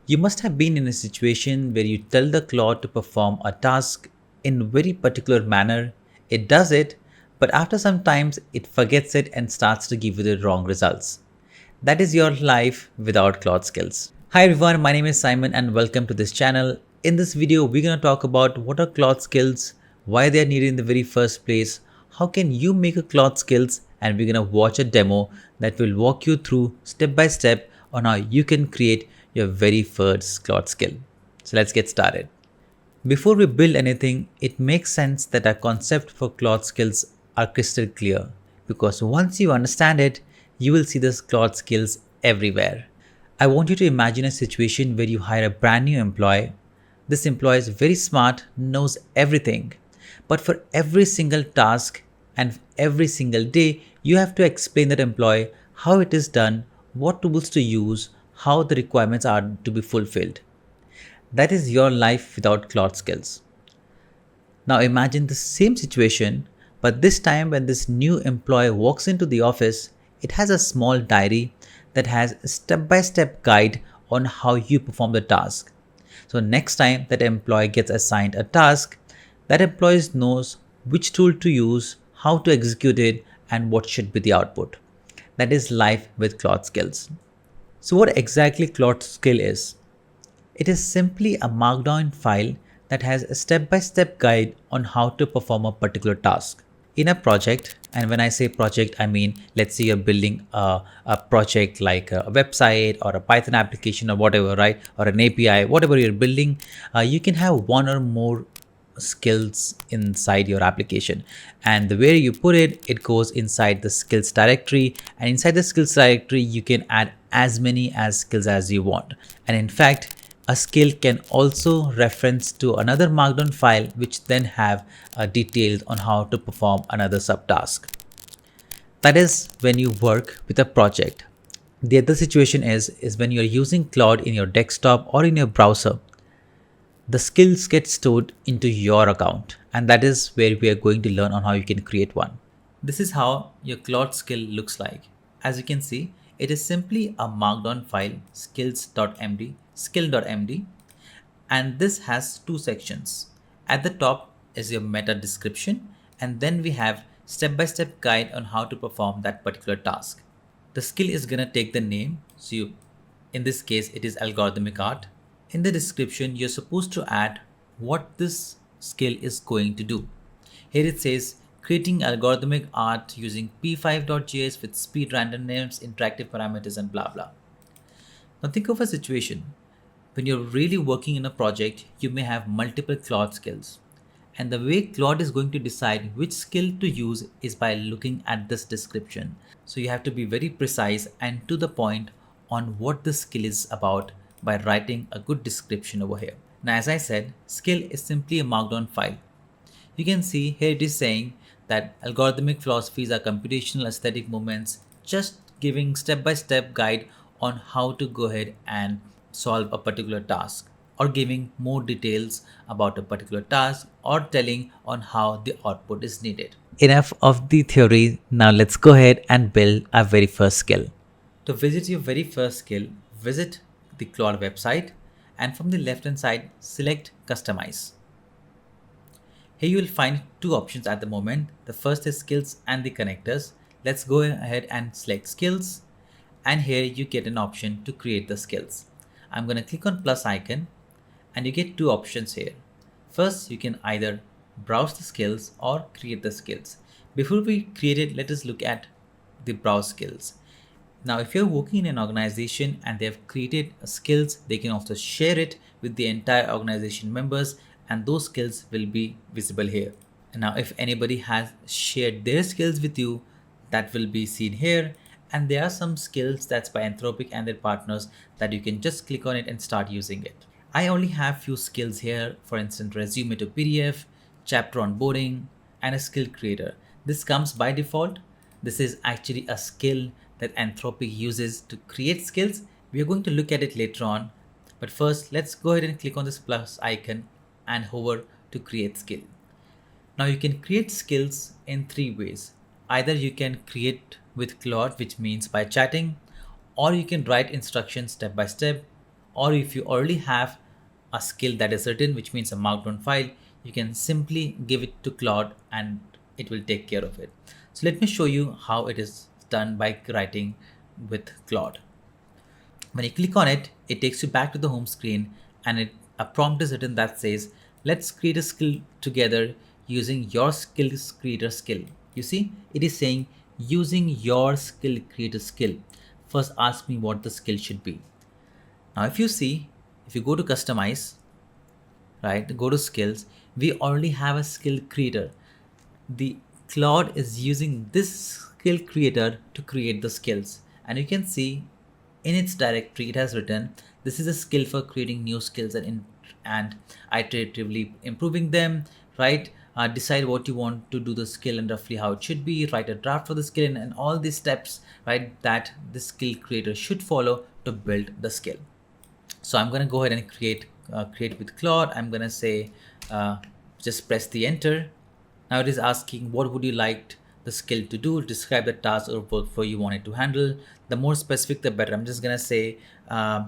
You must have been in a situation where you tell the Claude to perform a task in a very particular manner. It does it, but after some time it forgets it and starts to give you the wrong results. That is your life without Claude skills. Hi everyone, my name is Simon and welcome to this channel. In this video, we're going to talk about what are Claude skills, why they are needed in the very first place, how can you make a Claude skills, and we're going to watch a demo that will walk you through step by step on how you can create your very first Claude skill. So let's get started. Before we build anything, it makes sense that our concept for Claude skills are crystal clear, because once you understand it, you will see these Claude skills everywhere. I want you to imagine a situation where you hire a brand new employee. This employee is very smart, knows everything, but for every single task and every single day, you have to explain that employee how it is done, what tools to use, how the requirements are to be fulfilled. That is your life without Claude skills. Now imagine the same situation, but this time when this new employee walks into the office, it has a small diary that has a step-by-step guide on how you perform the task. So next time that employee gets assigned a task, that employee knows which tool to use, how to execute it, and what should be the output. That is life with Claude skills. So what exactly Claude skill is? It is simply a markdown file that has a step-by-step guide on how to perform a particular task. In a project, and when I say project, I mean, let's say you're building a project like a website or a Python application or whatever, right? Or an API, whatever you're building, you can have one or more skills inside your application, and the way you put it, it goes inside the skills directory, and inside the skills directory you can add as many as skills as you want. And in fact, a skill can also reference to another markdown file which then have details on how to perform another subtask. That is when you work with a project. The other situation is when you're using Claude in your desktop or in your browser. The skills get stored into your account, and that is where we are going to learn on how you can create one. This is how your Claude skill looks like. As you can see, it is simply a markdown file skills.md, skill.md, and this has two sections. At the top is your meta description, and then we have step-by-step guide on how to perform that particular task. The skill is gonna take the name, so in this case it is algorithmic art. In the description, you're supposed to add what this skill is going to do. Here it says creating algorithmic art using p5.js with speed random names, interactive parameters, and blah blah. Now think of a situation when you're really working in a project, you may have multiple Claude skills. And the way Claude is going to decide which skill to use is by looking at this description. So you have to be very precise and to the point on what the skill is about by writing a good description over here. Now, as I said, skill is simply a markdown file. You can see here it is saying that algorithmic philosophies are computational aesthetic movements, just giving step-by-step guide on how to go ahead and solve a particular task, or giving more details about a particular task, or telling on how the output is needed. Enough of the theory, now let's go ahead and build our very first skill. To visit your very first skill, visit the Claude website, and from the left hand side select customize. Here you will find two options at the moment. The first is skills and the connectors. Let's go ahead and select skills, and here you get an option to create the skills. I'm going to click on plus icon, and you get two options here. First, you can either browse the skills or create the skills. Before we create it, let us look at the browse skills. Now, if you're working in an organization and they have created skills, they can also share it with the entire organization members, and those skills will be visible here. And now, if anybody has shared their skills with you, that will be seen here. And there are some skills that's by Anthropic and their partners that you can just click on it and start using it. I only have few skills here, for instance, resume to PDF, chapter onboarding, and a skill creator. This comes by default. This is actually a skill that Anthropic uses to create skills. We are going to look at it later on. But first, let's go ahead and click on this plus icon and hover to create skill. Now you can create skills in three ways. Either you can create with Claude, which means by chatting, or you can write instructions step by step, or if you already have a skill that is written, which means a markdown file, you can simply give it to Claude and it will take care of it. So let me show you how it is done by writing with Claude. When you click on it, it takes you back to the home screen, and a prompt is written that says, let's create a skill together using your skills creator skill. You see, it is saying using your skill creator skill. First ask me what the skill should be. Now if you see, if you go to customize, right, go to skills, we already have a skill creator. The Claude is using this skill creator to create the skills, and you can see in its directory it has written this is a skill for creating new skills and iteratively improving them, right? Decide what you want to do the skill and roughly how it should be, write a draft for the skill, and all these steps, right, that the skill creator should follow to build the skill. So I'm going to go ahead and create with Claude. I'm going to say just press the enter. Now it is asking what would you like the skill to do, describe the task or workflow you want it to handle. The more specific the better. I'm just going to say I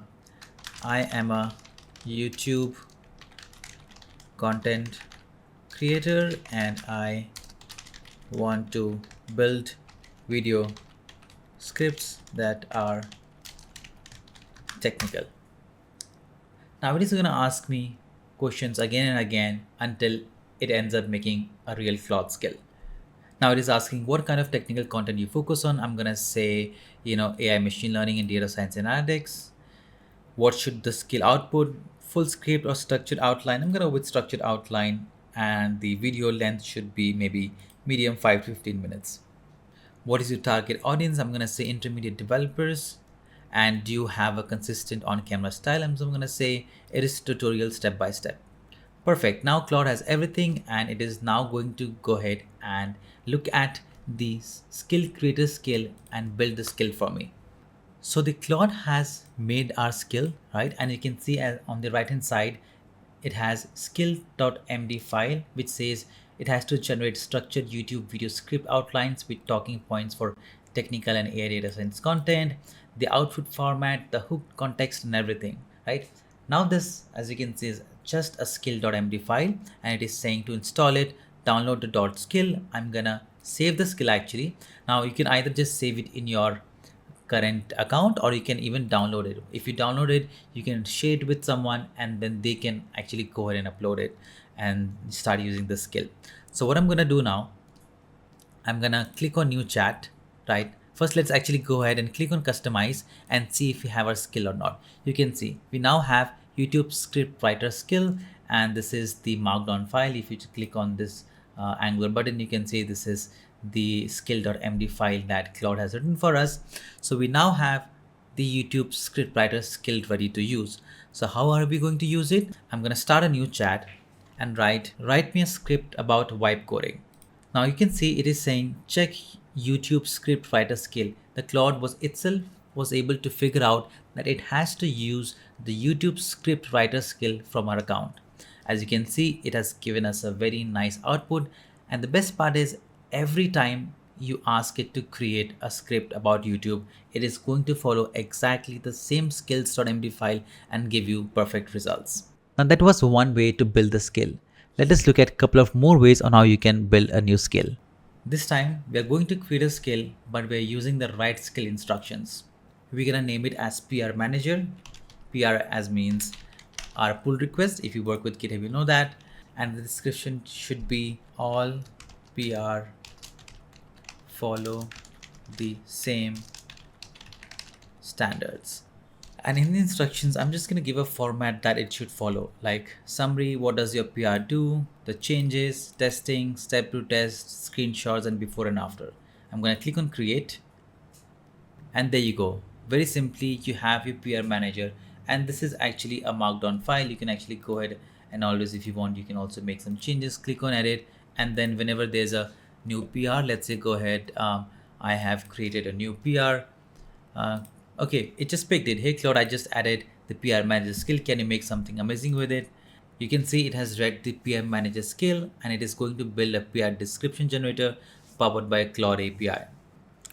am a YouTube content creator and I want to build video scripts that are technical. Now it is going to ask me questions again and again until it ends up making a real Claude skill. Now it is asking what kind of technical content you focus on. I'm going to say, AI, machine learning, and data science analytics. What should the skill output? Full script or structured outline? I'm going to go with structured outline, and the video length should be maybe medium, 5 to 15 minutes. What is your target audience? I'm going to say intermediate developers. And do you have a consistent on-camera style? I'm going to say it is tutorial step by step. Perfect. Now Claude has everything, and it is now going to go ahead and look at the skill creator skill and build the skill for me. So the Claude has made our skill, right? And you can see on the right hand side, it has skill.md file, which says it has to generate structured YouTube video script outlines with talking points for technical and AI data science content, the output format, the hook context, and everything, right? Now this, as you can see, is just a skill.md file, and it is saying to install it, download the .skill. I'm gonna save the skill actually. Now you can either just save it in your current account, or you can even download it. If you download it, you can share it with someone, and then they can actually go ahead and upload it and start using the skill. So what I'm gonna do now, I'm gonna click on new chat, right? First, let's actually go ahead and click on customize and see if we have our skill or not. You can see we now have YouTube script writer skill, and this is the markdown file. If you click on this angular button, you can see this is the skill.md file that Claude has written for us. So we now have the YouTube script writer skill ready to use. So how are we going to use it? I'm going to start a new chat and write me a script about vibe coding. Now you can see it is saying check YouTube script writer skill. The Claude was able to figure out that it has to use the YouTube script writer skill from our account. As you can see, it has given us a very nice output, and the best part is every time you ask it to create a script about YouTube, it is going to follow exactly the same skills.md file and give you perfect results. Now that was one way to build the skill. Let us look at a couple of more ways on how you can build a new skill. This time we are going to create a skill, but we are using the right skill instructions. We're gonna name it as PR manager. PR as means our pull request. If you work with GitHub, you know that. And the description should be all PR follow the same standards. And in the instructions, I'm just going to give a format that it should follow, like summary, what does your PR do, the changes, testing, step to test, screenshots, and before and after. I'm going to click on create, and there you go. Very simply, you have your PR manager, and this is actually a markdown file. You can actually go ahead and always, if you want, you can also make some changes, click on edit, and then whenever there's a new PR, let's say go ahead, I have created a new PR. Okay, it just picked it. Hey Claude, I just added the PR manager skill. Can you make something amazing with it? You can see it has read the PR manager skill, and it is going to build a PR description generator powered by Claude API.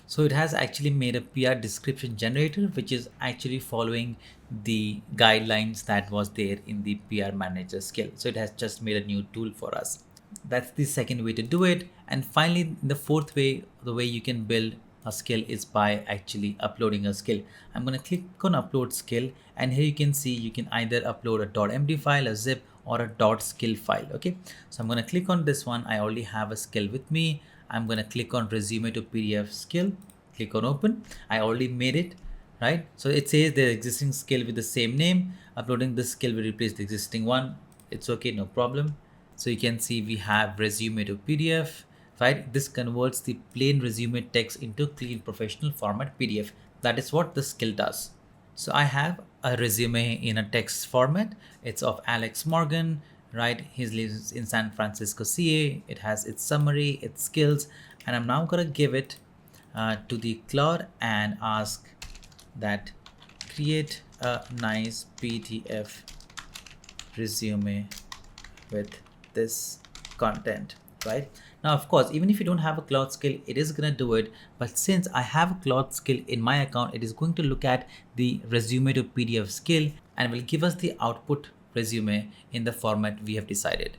So it has actually made a PR description generator, which is actually following the guidelines that was there in the PR manager skill. So it has just made a new tool for us. That's the second way to do it. And finally, the fourth way, the way you can build a skill is by actually uploading a skill. I'm going to click on upload skill, and here you can see you can either upload a .md file, a zip, or a .skill file. Okay, so I'm going to click on this one. I already have a skill with me. I'm going to click on resume to PDF skill, click on open. I already made it, right? So it says the existing skill with the same name. Uploading this skill will replace the existing one. It's okay, no problem. So you can see we have resume to PDF, right? This converts the plain resume text into clean professional format PDF. That is what the skill does. So I have a resume in a text format. It's of Alex Morgan, right? He lives in San Francisco, CA. It has its summary, its skills, and I'm now gonna give it to the Claude and ask that create a nice PDF resume with this content, right? Now, of course, even if you don't have a Claude skill, it is going to do it. But since I have a Claude skill in my account, it is going to look at the resume to PDF skill and will give us the output resume in the format we have decided.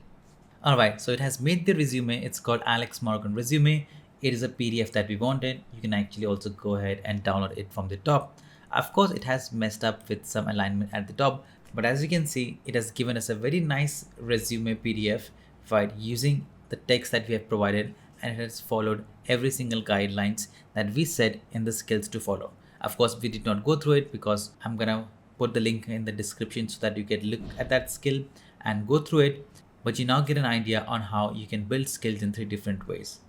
All right, so it has made the resume. It's called Alex Morgan resume. It is a PDF that we wanted. You can actually also go ahead and download it from the top. Of course, it has messed up with some alignment at the top, but as you can see, it has given us a very nice resume PDF, right, using the text that we have provided, and it has followed every single guidelines that we said in the skills to follow. Of course, we did not go through it because I'm gonna put the link in the description so that you can look at that skill and go through it. But you now get an idea on how you can build skills in 3 different ways.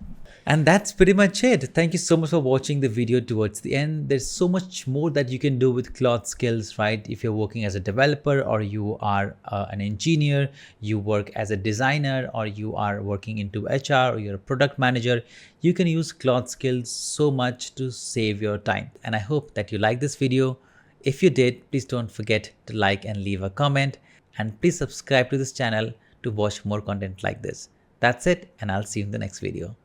And that's pretty much it. Thank you so much for watching the video towards the end. There's so much more that you can do with Claude skills, right? If you're working as a developer, or you are an engineer, you work as a designer, or you are working into HR, or you're a product manager, you can use Claude skills so much to save your time. And I hope that you like this video. If you did, please don't forget to like and leave a comment, and please subscribe to this channel to watch more content like this. That's it, and I'll see you in the next video.